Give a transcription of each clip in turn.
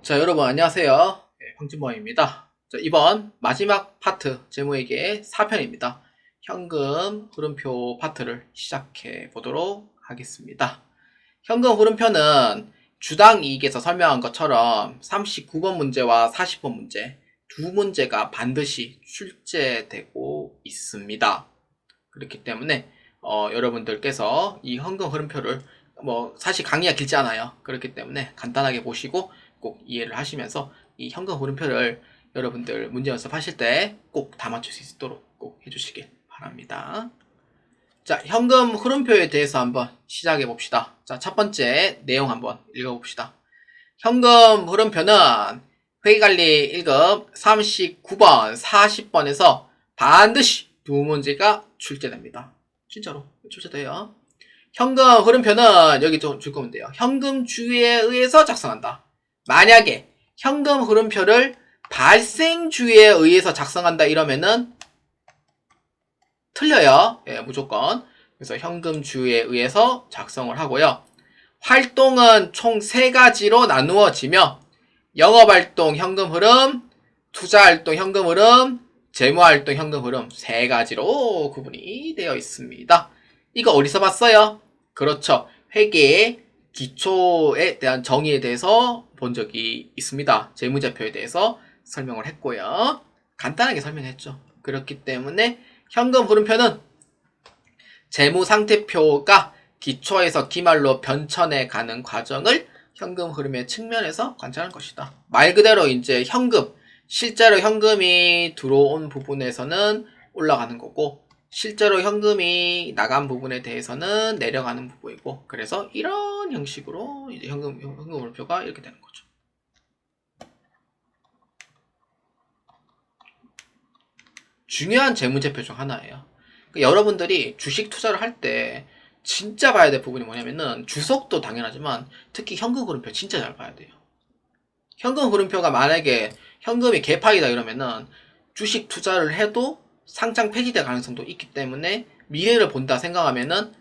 자, 여러분 안녕하세요. 황진범입니다. 자, 이번 마지막 파트 재무회계 4편입니다. 현금 흐름표 파트를 시작해 보도록 하겠습니다. 현금 흐름표는 주당 이익에서 설명한 것처럼 39번 문제와 40번 문제 두 문제가 반드시 출제되고 있습니다. 그렇기 때문에 여러분들께서 이 현금 흐름표를 사실 강의가 길지 않아요. 그렇기 때문에 간단하게 보시고 꼭 이해를 하시면서 이 현금 흐름표를 여러분들 문제 연습하실 때 꼭 다 맞출 수 있도록 꼭 해주시길 바랍니다. 자, 현금 흐름표에 대해서 한번 시작해 봅시다. 자, 첫 번째 내용 한번 읽어봅시다. 현금 흐름표는 회계관리 1급 39번, 40번에서 반드시 두 문제가 출제됩니다. 진짜로 출제돼요. 현금 흐름표는 여기 좀 줄 거면 돼요. 현금 주에 의해서 작성한다. 만약에 현금 흐름표를 발생주에 의해서 작성한다 이러면은 틀려요. 예, 무조건. 그래서 현금주에 의해서 작성을 하고요. 활동은 총 3가지로 나누어지며 영업활동 현금 흐름, 투자활동 현금 흐름, 재무활동 현금 흐름 3가지로 구분이 되어 있습니다. 이거 어디서 봤어요? 그렇죠. 회계의 기초에 대한 정의에 대해서 본 적이 있습니다. 재무제표에 대해서 설명을 했고요. 간단하게 설명했죠. 그렇기 때문에 현금 흐름표는 재무상태표가 기초에서 기말로 변천해 가는 과정을 현금 흐름의 측면에서 관찰할 것이다. 말 그대로 이제 현금, 실제로 현금이 들어온 부분에서는 올라가는 거고 실제로 현금이 나간 부분에 대해서는 내려가는 부분이고 그래서 이런 형식으로 이제 현금 흐름표가 이렇게 되는 거죠. 중요한 재무제표 중 하나예요. 그러니까 여러분들이 주식 투자를 할 때 진짜 봐야 될 부분이 뭐냐면은 주석도 당연하지만 특히 현금 흐름표 진짜 잘 봐야 돼요. 현금 흐름표가 만약에 현금이 개파이다 이러면은 주식 투자를 해도 상장 폐지될 가능성도 있기 때문에 미래를 본다 생각하면은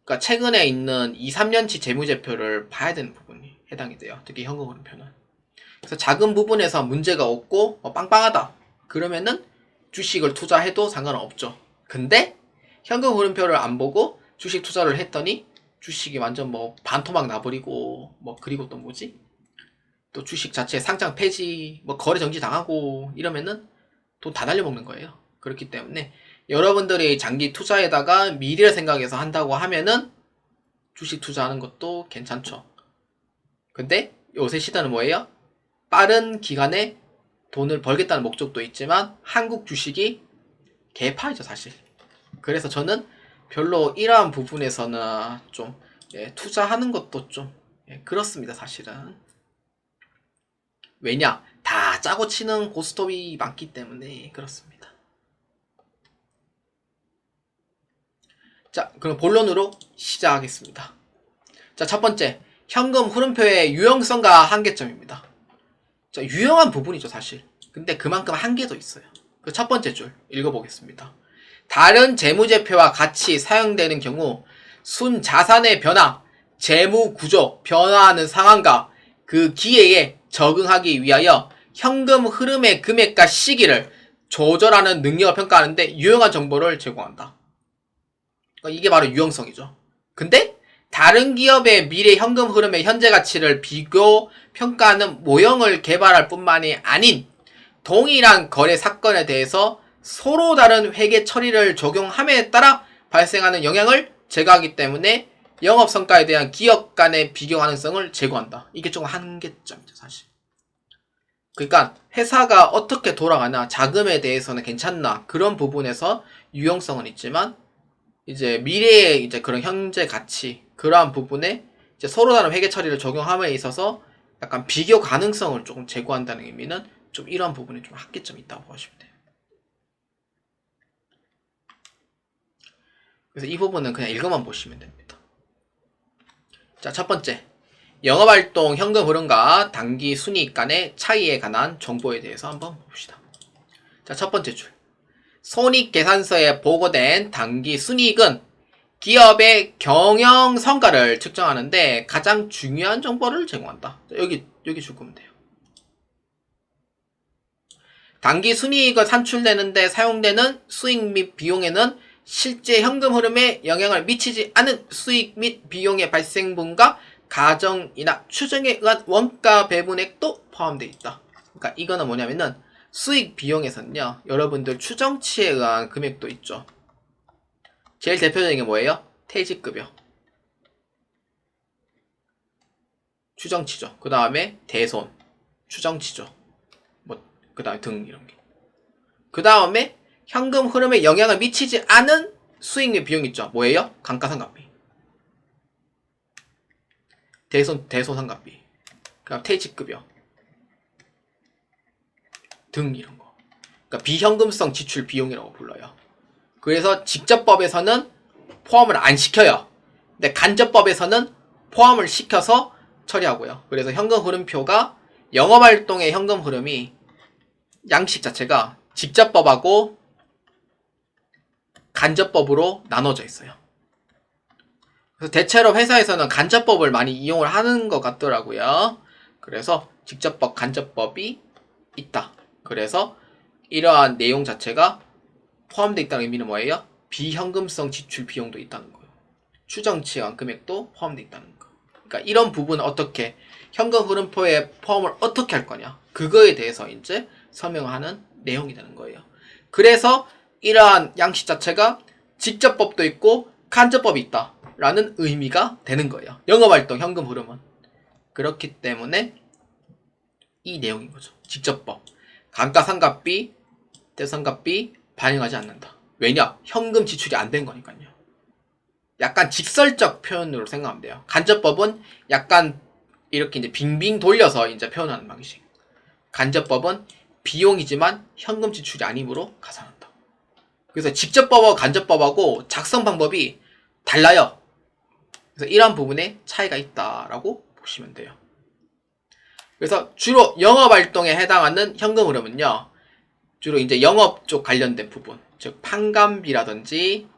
그러니까 최근에 있는 2, 3년치 재무제표를 봐야 되는 부분이 해당이 돼요. 특히 현금 흐름표는. 그래서 작은 부분에서 문제가 없고 빵빵하다. 그러면은 주식을 투자해도 상관은 없죠. 근데 현금 흐름표를 안 보고 주식 투자를 했더니 주식이 완전 반토막 나버리고 그리고 또 뭐지? 또 주식 자체 상장 폐지 거래 정지 당하고 이러면은 돈 다 날려먹는 거예요. 그렇기 때문에 여러분들이 장기 투자에다가 미래를 생각해서 한다고 하면은 주식 투자하는 것도 괜찮죠. 근데 요새 시대는 뭐예요? 빠른 기간에 돈을 벌겠다는 목적도 있지만 한국 주식이 개파이죠 사실. 그래서 저는 별로 이러한 부분에서는 좀 투자하는 것도 좀 그렇습니다 사실은. 왜냐? 다 짜고 치는 고스톱이 많기 때문에 그렇습니다. 자, 그럼 본론으로 시작하겠습니다. 자, 첫 번째, 현금 흐름표의 유형성과 한계점입니다. 자, 유용한 부분이죠, 사실. 근데 그만큼 한계도 있어요. 그 첫 번째 줄 읽어보겠습니다. 다른 재무제표와 같이 사용되는 경우 순자산의 변화, 재무구조, 변화하는 상황과 그 기회에 적응하기 위하여 현금 흐름의 금액과 시기를 조절하는 능력을 평가하는데 유용한 정보를 제공한다. 이게 바로 유용성이죠. 근데 다른 기업의 미래 현금 흐름의 현재 가치를 비교 평가하는 모형을 개발할 뿐만이 아닌 동일한 거래 사건에 대해서 서로 다른 회계 처리를 적용함에 따라 발생하는 영향을 제거하기 때문에 영업성과에 대한 기업 간의 비교 가능성을 제거한다. 이게 좀 한계점이죠, 사실. 그러니까 회사가 어떻게 돌아가나 자금에 대해서는 괜찮나 그런 부분에서 유용성은 있지만 이제 미래의 이제 그런 현재 가치 그러한 부분에 이제 서로 다른 회계 처리를 적용함에 있어서 약간 비교 가능성을 조금 제고한다는 의미는 좀 이런 부분에 좀 한계점이 있다고 보시면 돼요. 그래서 이 부분은 그냥 읽어만 보시면 됩니다. 자, 첫 번째. 영업활동 현금 흐름과 단기 순이익 간의 차이에 관한 정보에 대해서 한번 봅시다. 자, 첫 번째 줄. 손익계산서에 보고된 단기 순이익은 기업의 경영 성과를 측정하는데 가장 중요한 정보를 제공한다. 여기 줄 거면 돼요. 단기 순이익을 산출되는데 사용되는 수익 및 비용에는 실제 현금 흐름에 영향을 미치지 않은 수익 및 비용의 발생분과 가정이나 추정에 의한 원가 배분액도 포함되어 있다. 그러니까 이거는 뭐냐면은 수익 비용에서는요, 여러분들 추정치에 의한 금액도 있죠. 제일 대표적인 게 뭐예요? 퇴직급여. 추정치죠. 그 다음에 대손. 추정치죠. 뭐, 그 다음에 등 이런 게. 그 다음에 현금 흐름에 영향을 미치지 않은 수익 및 비용 있죠. 뭐예요? 감가상각비. 대손상각비. 그다음 퇴직급여. 등 이런 거. 그러니까 비현금성 지출 비용이라고 불러요. 그래서 직접법에서는 포함을 안 시켜요. 근데 간접법에서는 포함을 시켜서 처리하고요. 그래서 현금 흐름표가 영업활동의 현금 흐름이 양식 자체가 직접법하고 간접법으로 나눠져 있어요. 그래서 대체로 회사에서는 간접법을 많이 이용을 하는 것 같더라고요. 그래서 직접법, 간접법이 있다. 그래서 이러한 내용 자체가 포함되어 있다는 의미는 뭐예요? 비현금성 지출 비용도 있다는 거예요. 추정치한 금액도 포함되어 있다는 거. 그러니까 이런 부분은 어떻게 현금 흐름표에 포함을 어떻게 할 거냐, 그거에 대해서 이제 설명하는 내용이 되는 거예요. 그래서 이러한 양식 자체가 직접법도 있고 간접법이 있다 라는 의미가 되는 거예요. 영업활동 현금 흐름은. 그렇기 때문에 이 내용인 거죠. 직접법. 감가상각비, 대상각비 반영하지 않는다. 왜냐? 현금 지출이 안 된 거니까요. 약간 직설적 표현으로 생각하면 돼요. 간접법은 약간 이렇게 이제 빙빙 돌려서 이제 표현하는 방식. 간접법은 비용이지만 현금 지출이 아니므로 가산한다. 그래서 직접법하고 간접법하고 작성 방법이 달라요. 그래서 이러한 부분에 차이가 있다라고 보시면 돼요. 그래서 주로 영업활동에 해당하는 현금 흐름은요, 주로 이제 영업 쪽 관련된 부분, 즉 판관비라든지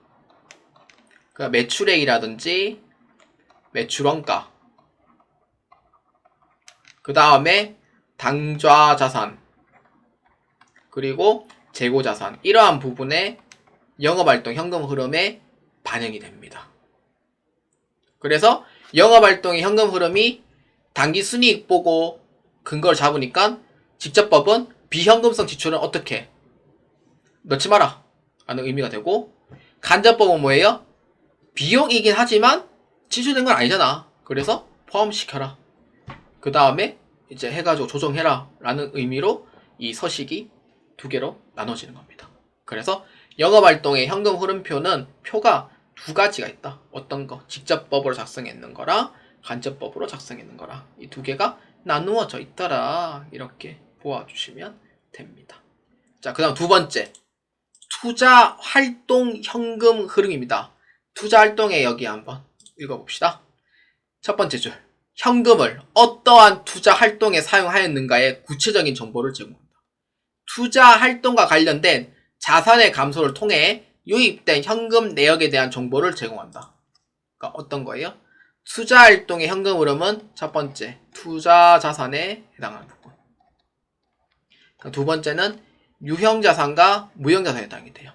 매출액이라든지 매출원가, 그 다음에 당좌자산, 그리고 재고자산, 이러한 부분에 영업활동 현금 흐름에 반영이 됩니다. 그래서 영업활동의 현금 흐름이 단기 순이익 보고 근거를 잡으니까 직접법은 비현금성 지출은 어떻게 넣지 마라 라는 의미가 되고, 간접법은 뭐예요? 비용이긴 하지만 지출된 건 아니잖아. 그래서 포함시켜라. 그 다음에 이제 해가지고 조정해라 라는 의미로 이 서식이 두 개로 나눠지는 겁니다. 그래서 영업활동의 현금 흐름표는 표가 두 가지가 있다. 어떤 거? 직접법으로 작성했는 거랑 간접법으로 작성했는 거랑 이 두 개가 나누어져 있더라. 이렇게 보아주시면 됩니다. 자, 그 다음 두 번째, 투자활동 현금 흐름입니다. 투자활동에 여기 한번 읽어봅시다. 첫 번째 줄, 현금을 어떠한 투자활동에 사용하였는가의 구체적인 정보를 제공합니다. 투자활동과 관련된 자산의 감소를 통해 유입된 현금 내역에 대한 정보를 제공한다. 그러니까 어떤 거예요? 투자활동의 현금 흐름은 첫 번째, 투자자산에 해당하는 부분. 두 번째는 유형자산과 무형자산에 해당이 돼요.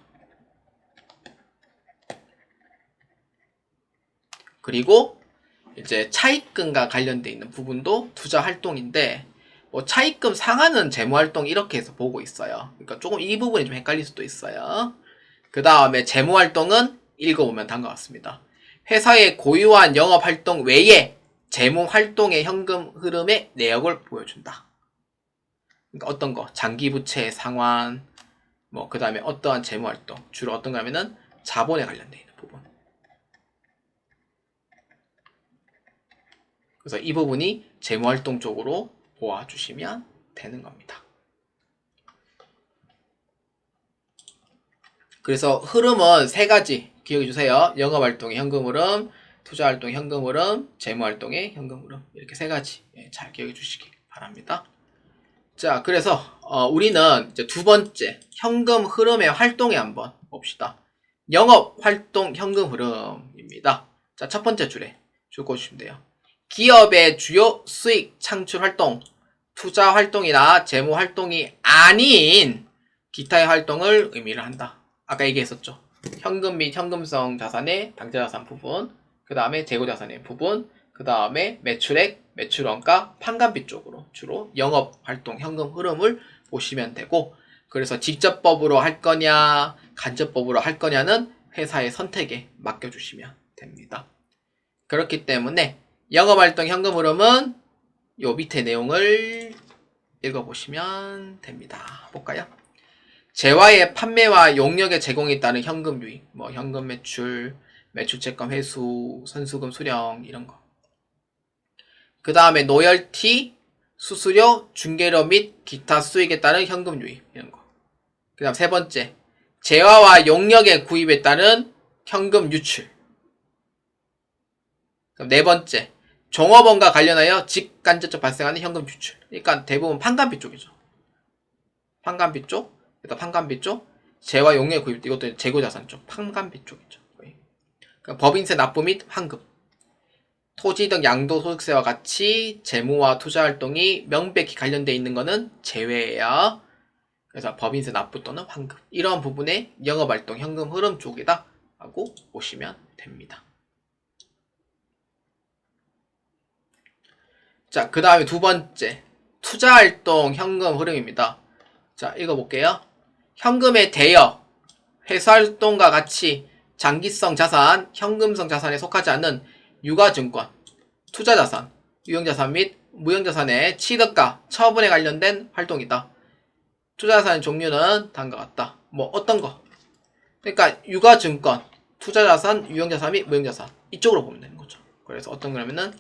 그리고 이제 차입금과 관련돼 있는 부분도 투자활동인데, 뭐 차입금 상환은 재무활동 이렇게 해서 보고 있어요. 그러니까 조금 이 부분이 좀 헷갈릴 수도 있어요. 그 다음에 재무활동은 읽어보면 다음과 같습니다. 회사의 고유한 영업활동 외에 재무활동의 현금 흐름의 내역을 보여준다. 그러니까 어떤 거? 장기부채 상환, 뭐 그 다음에 어떠한 재무활동, 주로 어떤 거 하면은 자본에 관련되어 있는 부분. 그래서 이 부분이 재무활동 쪽으로 보아주시면 되는 겁니다. 그래서 흐름은 세 가지 기억해 주세요. 영업활동의 현금 흐름, 투자활동의 현금 흐름, 재무활동의 현금 흐름, 이렇게 세 가지 잘 기억해 주시기 바랍니다. 자, 그래서 우리는 이제 두 번째 현금 흐름의 활동에 한번 봅시다. 영업활동 현금 흐름입니다. 자, 첫 번째 줄에 적어주시면 돼요. 기업의 주요 수익 창출 활동, 투자 활동이나 재무 활동이 아닌 기타의 활동을 의미를 한다. 아까 얘기했었죠. 현금 및 현금성 자산의 당좌자산 부분, 그 다음에 재고자산의 부분, 그 다음에 매출액, 매출원가, 판관비 쪽으로 주로 영업활동, 현금 흐름을 보시면 되고, 그래서 직접법으로 할 거냐, 간접법으로 할 거냐는 회사의 선택에 맡겨주시면 됩니다. 그렇기 때문에 영업활동 현금 흐름은 요 밑에 내용을 읽어보시면 됩니다. 볼까요? 재화의 판매와 용역의 제공에 따른 현금 유입, 뭐 현금 매출, 매출채권 회수, 선수금 수령 이런 거. 그 다음에 노열티, 수수료, 중개료 및 기타 수익에 따른 현금 유입 이런 거. 그 다음 세 번째, 재화와 용역의 구입에 따른 현금 유출. 그럼 네 번째, 종업원과 관련하여 직간접적 발생하는 현금 유출. 그러니까 대부분 판관비 쪽이죠. 판관비 쪽, 그다음 판관비 쪽, 재화 용역 구입, 이것도 재고자산 쪽, 판관비 쪽이죠. 그러니까 법인세 납부 및 환급, 토지 등 양도소득세와 같이 재무와 투자활동이 명백히 관련되어 있는 것은 제외야. 그래서 법인세 납부 또는 환급, 이러한 부분에 영업활동 현금 흐름 쪽이다 라고 보시면 됩니다. 자, 그 다음에 두 번째, 투자활동 현금 흐름입니다. 자, 읽어볼게요. 현금의 대여, 회사활동과 같이 장기성 자산, 현금성 자산에 속하지 않는 유가증권, 투자자산, 유형자산 및 무형자산의 취득과 처분에 관련된 활동이다. 투자자산의 종류는 다음과 같다. 뭐 어떤 거? 그러니까 유가증권, 투자자산, 유형자산 및 무형자산, 이쪽으로 보면 되는 거죠. 그래서 어떤 거냐면은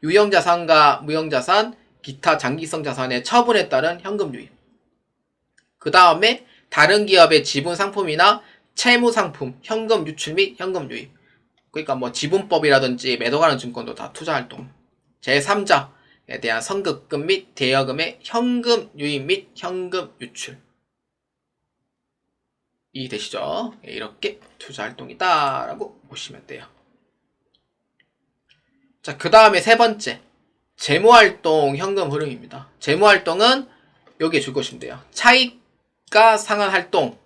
유형자산과 무형자산, 기타 장기성 자산의 처분에 따른 현금 유입. 그 다음에 다른 기업의 지분 상품이나 채무 상품, 현금 유출 및 현금 유입. 그러니까 뭐 지분법이라든지 매도 관련 증권도 다 투자활동. 제3자에 대한 선급금 및 대여금의 현금 유입 및 현금 유출. 이해되시죠? 이렇게 투자활동이다 라고 보시면 돼요. 자, 그 다음에 세 번째, 재무활동 현금 흐름입니다. 재무활동은 여기에 줄 것이면 돼요. 차익과 상환활동,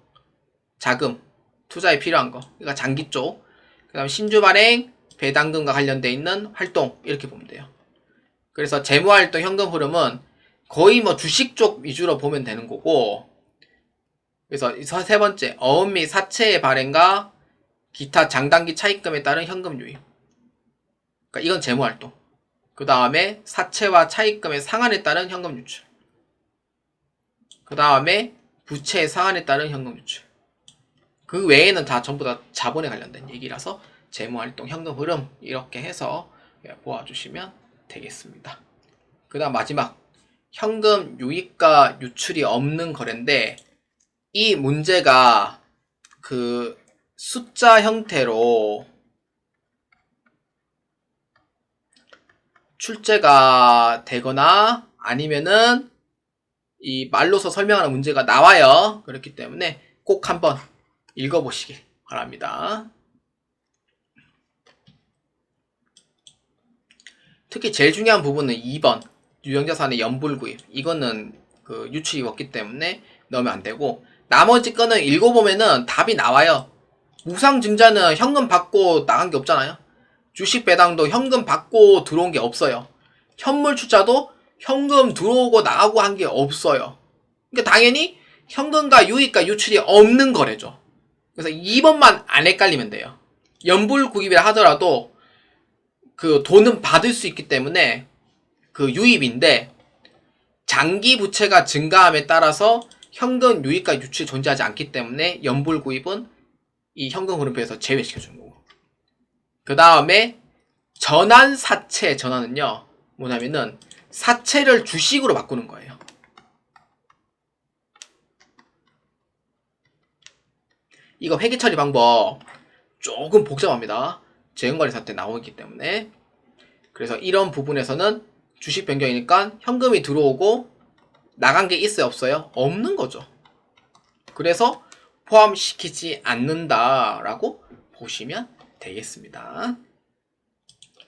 자금, 투자에 필요한 거. 그러니까 장기 쪽. 그 다음 신주 발행, 배당금과 관련되어 있는 활동, 이렇게 보면 돼요. 그래서 재무활동 현금 흐름은 거의 뭐 주식 쪽 위주로 보면 되는 거고, 그래서 세 번째, 어음 및 사채의 발행과 기타 장단기 차익금에 따른 현금 유입. 그러니까 이건 재무활동. 그 다음에 사채와 차익금의 상환에 따른 현금 유출. 그 다음에 부채의 상환에 따른 현금 유출. 그 외에는 다 전부 다 자본에 관련된 얘기라서 재무활동 현금 흐름 이렇게 해서 보아주시면 되겠습니다. 그 다음 마지막, 현금 유입과 유출이 없는 거래인데, 이 문제가 그 숫자 형태로 출제가 되거나 아니면은 이 말로서 설명하는 문제가 나와요. 그렇기 때문에 꼭 한번 읽어보시길 바랍니다. 특히 제일 중요한 부분은 2번 유형자산의 연불구입, 이거는 그 유출이 없기 때문에 넣으면 안 되고, 나머지 거는 읽어보면은 답이 나와요. 무상증자는 현금 받고 나간 게 없잖아요. 주식 배당도 현금 받고 들어온 게 없어요. 현물 투자도 현금 들어오고 나가고 한 게 없어요. 그러니까 당연히 현금과 유입과 유출이 없는 거래죠. 그래서 2번만 안 헷갈리면 돼요. 연불 구입이라 하더라도 그 돈은 받을 수 있기 때문에 그 유입인데, 장기 부채가 증가함에 따라서 현금 유입과 유출이 존재하지 않기 때문에 연불 구입은 이 현금 흐름표에서 제외시켜주는 거고, 그 다음에 전환 사채, 전환은요 뭐냐면은 사채를 주식으로 바꾸는 거예요. 이거 회계 처리 방법 조금 복잡합니다. 재은관리사 때 나오기 때문에. 그래서 이런 부분에서는 주식 변경이니까 현금이 들어오고 나간 게 있어요, 없어요? 없는 거죠. 그래서 포함시키지 않는다라고 보시면 되겠습니다.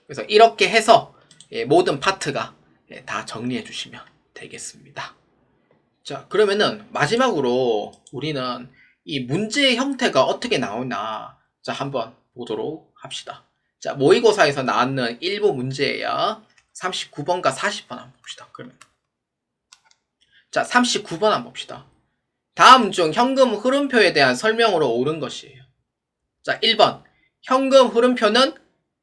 그래서 이렇게 해서 모든 파트가 다 정리해 주시면 되겠습니다. 자, 그러면은 마지막으로 우리는 이 문제의 형태가 어떻게 나오나 자 한번 보도록 합시다. 자, 모의고사에서 나왔는 일부 문제예요. 39번과 40번 한번 봅시다. 그러면 자, 39번 한번 봅시다. 다음 중 현금 흐름표에 대한 설명으로 옳은 것이에요. 자, 1번 현금 흐름표는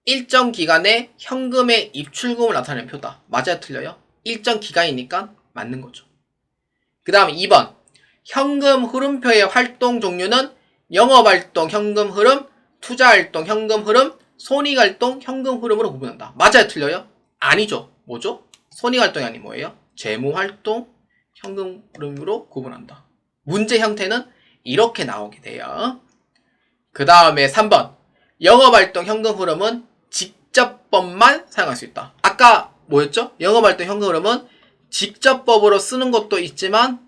일정 기간에 현금의 입출금을 나타내는 표다. 맞아요? 틀려요? 일정 기간이니까 맞는 거죠. 그 다음 2번 현금 흐름표의 활동 종류는 영업활동 현금 흐름, 투자활동 현금 흐름, 손익활동 현금 흐름으로 구분한다. 맞아요? 틀려요? 아니죠. 뭐죠? 손익활동이 아니 뭐예요? 재무활동 현금 흐름으로 구분한다. 문제 형태는 이렇게 나오게 돼요. 그 다음에 3번 영업활동 현금 흐름은 직접법만 사용할 수 있다. 아까 뭐였죠? 영업활동 현금 흐름은 직접법으로 쓰는 것도 있지만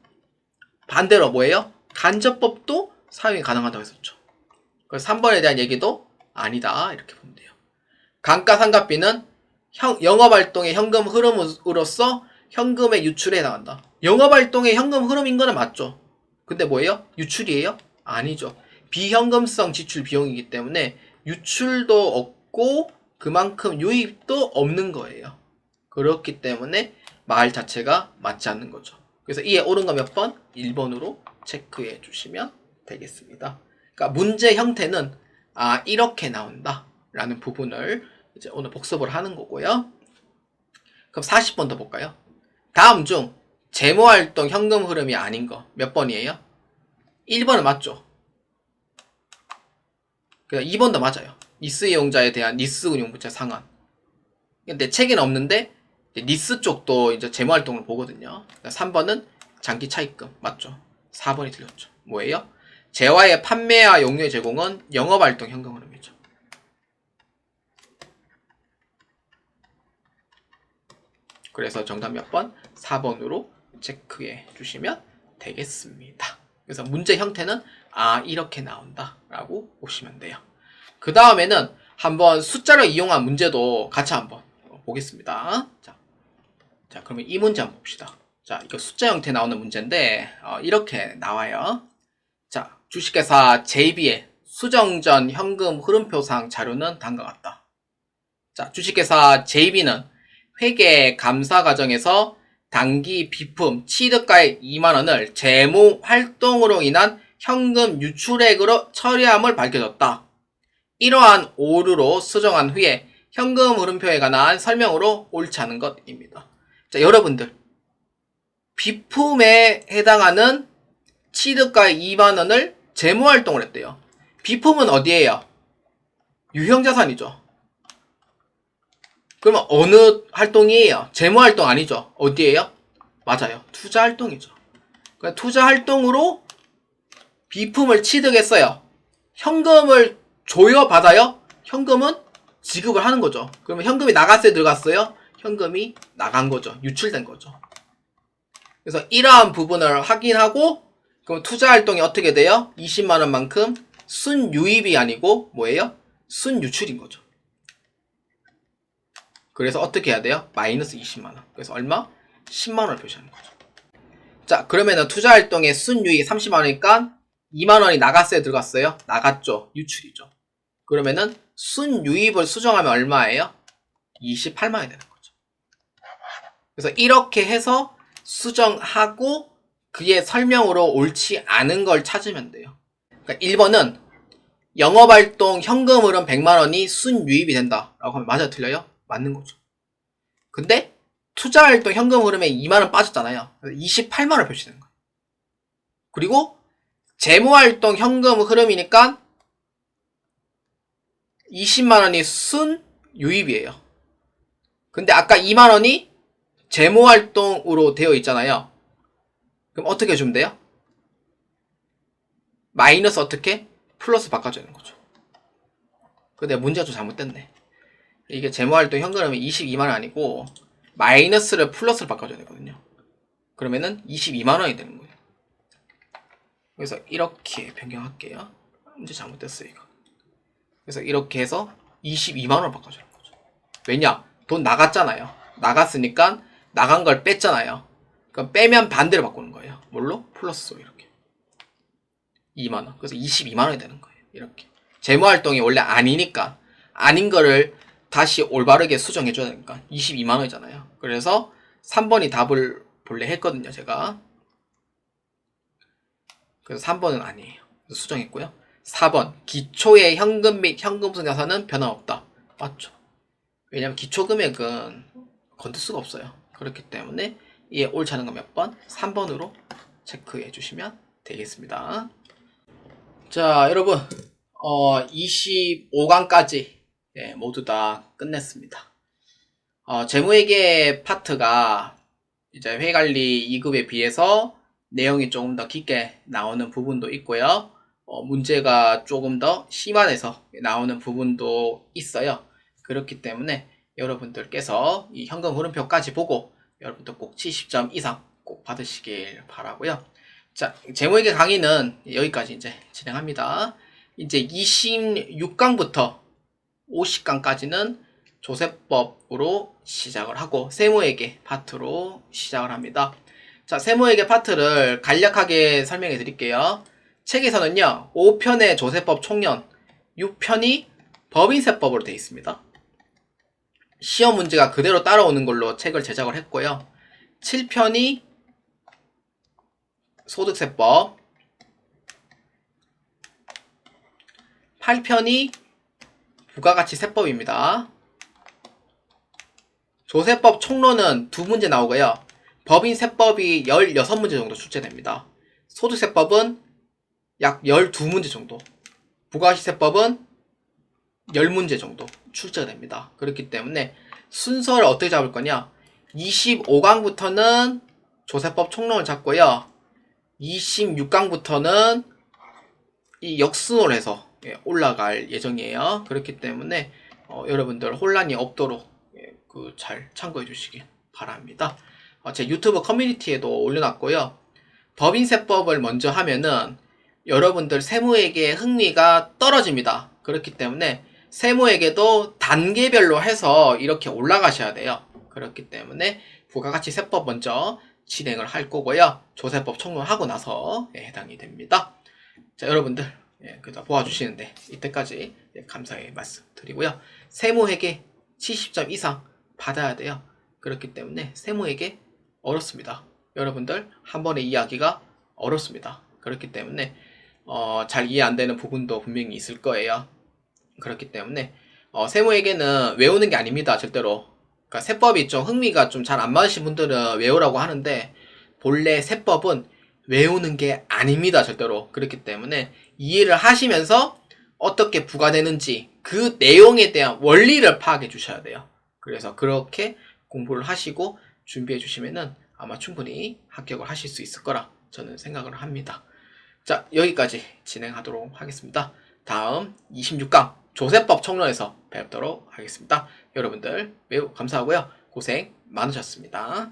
반대로 뭐예요? 간접법도 사용이 가능하다고 했었죠. 그래서 3번에 대한 얘기도 아니다 이렇게 보면 돼요. 감가상각비는 영업활동의 현금 흐름으로서 현금의 유출에 해당한다. 영업활동의 현금 흐름인 거는 맞죠. 근데 뭐예요? 유출이에요? 아니죠. 비현금성 지출 비용이기 때문에 유출도 없고 그만큼 유입도 없는 거예요. 그렇기 때문에 말 자체가 맞지 않는 거죠. 그래서 이에 옳은 거 몇 번? 1번으로 체크해 주시면 되겠습니다. 그러니까 문제 형태는 이렇게 나온다 라는 부분을 이제 오늘 복습을 하는 거고요. 그럼 40번 더 볼까요? 다음 중 재무활동 현금 흐름이 아닌 거 몇 번이에요? 1번은 맞죠. 2번도 맞아요. 니스 이용자에 대한 니스 운용부채 상환. 근데 책에는 없는데 니스 쪽도 이제 재무활동을 보거든요. 3번은 장기 차입금 맞죠. 4번이 틀렸죠. 뭐예요? 재화의 판매와 용료의 제공은 영업활동 현금 흐름이죠. 그래서 정답 몇 번? 4번으로 체크해 주시면 되겠습니다. 그래서 문제 형태는 이렇게 나온다 라고 보시면 돼요. 그 다음에는 한번 숫자를 이용한 문제도 같이 한번 보겠습니다. 자, 그러면 이 문제 한번 봅시다. 자, 이거 숫자 형태 나오는 문제인데 이렇게 나와요. 자, 주식회사 JB의 수정전 현금 흐름표상 자료는 다음과 같다. 자, 주식회사 JB는 회계 감사 과정에서 당기 비품 취득가액 2만원을 재무 활동으로 인한 현금 유출액으로 처리함을 밝혀졌다. 이러한 오류로 수정한 후에 현금 흐름표에 관한 설명으로 옳지 않은 것입니다. 자, 여러분들 비품에 해당하는 취득가액 2만원을 재무활동을 했대요. 비품은 어디에요? 유형자산이죠. 그러면 어느 활동이에요? 재무활동 아니죠. 어디에요? 맞아요. 투자활동이죠. 그러니까 투자활동으로 비품을 취득했어요. 현금을 줘요? 받아요? 현금은 지급을 하는 거죠. 그러면 현금이 나갔어요? 들어갔어요? 현금이 나간 거죠. 유출된 거죠. 그래서 이러한 부분을 확인하고 그럼 투자활동이 어떻게 돼요? 20만원만큼 순유입이 아니고 뭐예요? 순유출인 거죠. 그래서 어떻게 해야 돼요? 마이너스 20만원. 그래서 얼마? 10만원을 표시하는 거죠. 자, 그러면은 투자활동의 순유익 30만원이니까 2만원이 나갔어요? 들어갔어요? 나갔죠. 유출이죠. 그러면은 순유입을 수정하면 얼마예요? 28만원이 되는 거죠. 그래서 이렇게 해서 수정하고 그의 설명으로 옳지 않은 걸 찾으면 돼요. 그러니까 1번은 영업활동 현금 흐름 100만원이 순유입이 된다 라고 하면 맞아요? 틀려요? 맞는 거죠. 근데 투자활동 현금 흐름에 2만원 빠졌잖아요. 28만원 표시되는 거예요. 그리고 재무활동 현금 흐름이니까 20만원이 순유입이에요. 근데 아까 2만원이 재무활동으로 되어 있잖아요. 그럼 어떻게 해주면 돼요? 마이너스 어떻게? 플러스 바꿔줘야 되는 거죠. 근데 문제가 좀 잘못됐네. 이게 재무활동 현금흐름이 22만원 아니고 마이너스를 플러스를 바꿔줘야 되거든요. 그러면은 22만원이 되는 거예요. 그래서 이렇게 변경할게요. 문제 잘못됐어요 이거. 그래서 이렇게 해서 22만원을 바꿔주는 거죠. 왜냐? 돈 나갔잖아요. 나갔으니까 나간 걸 뺐잖아요. 그럼 빼면 반대로 바꾸는 거예요. 뭘로? 플러스로 이렇게 2만원. 그래서 22만원이 되는 거예요. 이렇게 재무활동이 원래 아니니까 아닌 거를 다시 올바르게 수정해줘야 되니까 22만원이잖아요. 그래서 3번이 답을 본래 했거든요. 제가. 그래서 3번은 아니에요. 그래서 수정했고요. 4번 기초의 현금 및 현금 승자산은 변함없다. 맞죠? 왜냐면 기초금액은 건들 수가 없어요. 그렇기 때문에 이에 옳지 않은 거 몇 번? 3번으로 체크해 주시면 되겠습니다. 자, 여러분 25강까지 모두 다 끝냈습니다. 재무회계 파트가 이제 회계관리 2급에 비해서 내용이 조금 더 깊게 나오는 부분도 있고요. 문제가 조금 더 심화돼서 나오는 부분도 있어요. 그렇기 때문에 여러분들께서 이 현금 흐름표까지 보고 여러분들 꼭 70점 이상 꼭 받으시길 바라고요. 자, 재무회계 강의는 여기까지 이제 진행합니다. 이제 26강부터 50강까지는 조세법으로 시작을 하고 세무회계 파트로 시작을 합니다. 자, 세무회계 파트를 간략하게 설명해 드릴게요. 책에서는요 5편의 조세법 총론, 6편이 법인세법으로 되어 있습니다. 시험 문제가 그대로 따라오는 걸로 책을 제작을 했고요. 7편이 소득세법, 8편이 부가가치세법입니다. 조세법 총론은 2문제 나오고요. 법인세법이 16문제 정도 출제됩니다. 소득세법은 약 12문제 정도, 부가가치세법은 10문제 정도 출제가 됩니다. 그렇기 때문에 순서를 어떻게 잡을 거냐, 25강부터는 조세법 총론을 잡고요. 26강부터는 이 역순으로 해서 올라갈 예정이에요. 그렇기 때문에 여러분들 혼란이 없도록 잘 참고해 주시길 바랍니다. 제 유튜브 커뮤니티에도 올려놨고요. 법인세법을 먼저 하면은 여러분들 세무회계에 흥미가 떨어집니다. 그렇기 때문에 세무회계도 단계별로 해서 이렇게 올라가셔야 돼요. 그렇기 때문에 부가가치세법 먼저 진행을 할 거고요. 조세법 총론하고 나서 해당이 됩니다. 자, 여러분들 그다 보아주시는데 이때까지 감사의 말씀 드리고요. 세무회계 70점 이상 받아야 돼요. 그렇기 때문에 세무회계 어렵습니다. 여러분들 한 번에 이해하기가 어렵습니다. 그렇기 때문에 잘 이해 안 되는 부분도 분명히 있을 거예요. 그렇기 때문에 세무회계는 외우는 게 아닙니다. 절대로. 그러니까 세법이 좀 흥미가 좀 잘 안 맞으신 분들은 외우라고 하는데 본래 세법은 외우는 게 아닙니다. 절대로. 그렇기 때문에 이해를 하시면서 어떻게 부과되는지 그 내용에 대한 원리를 파악해 주셔야 돼요. 그래서 그렇게 공부를 하시고 준비해 주시면은 아마 충분히 합격을 하실 수 있을 거라 저는 생각을 합니다. 자, 여기까지 진행하도록 하겠습니다. 다음 26강 조세법 총론에서 뵙도록 하겠습니다. 여러분들 매우 감사하고요. 고생 많으셨습니다.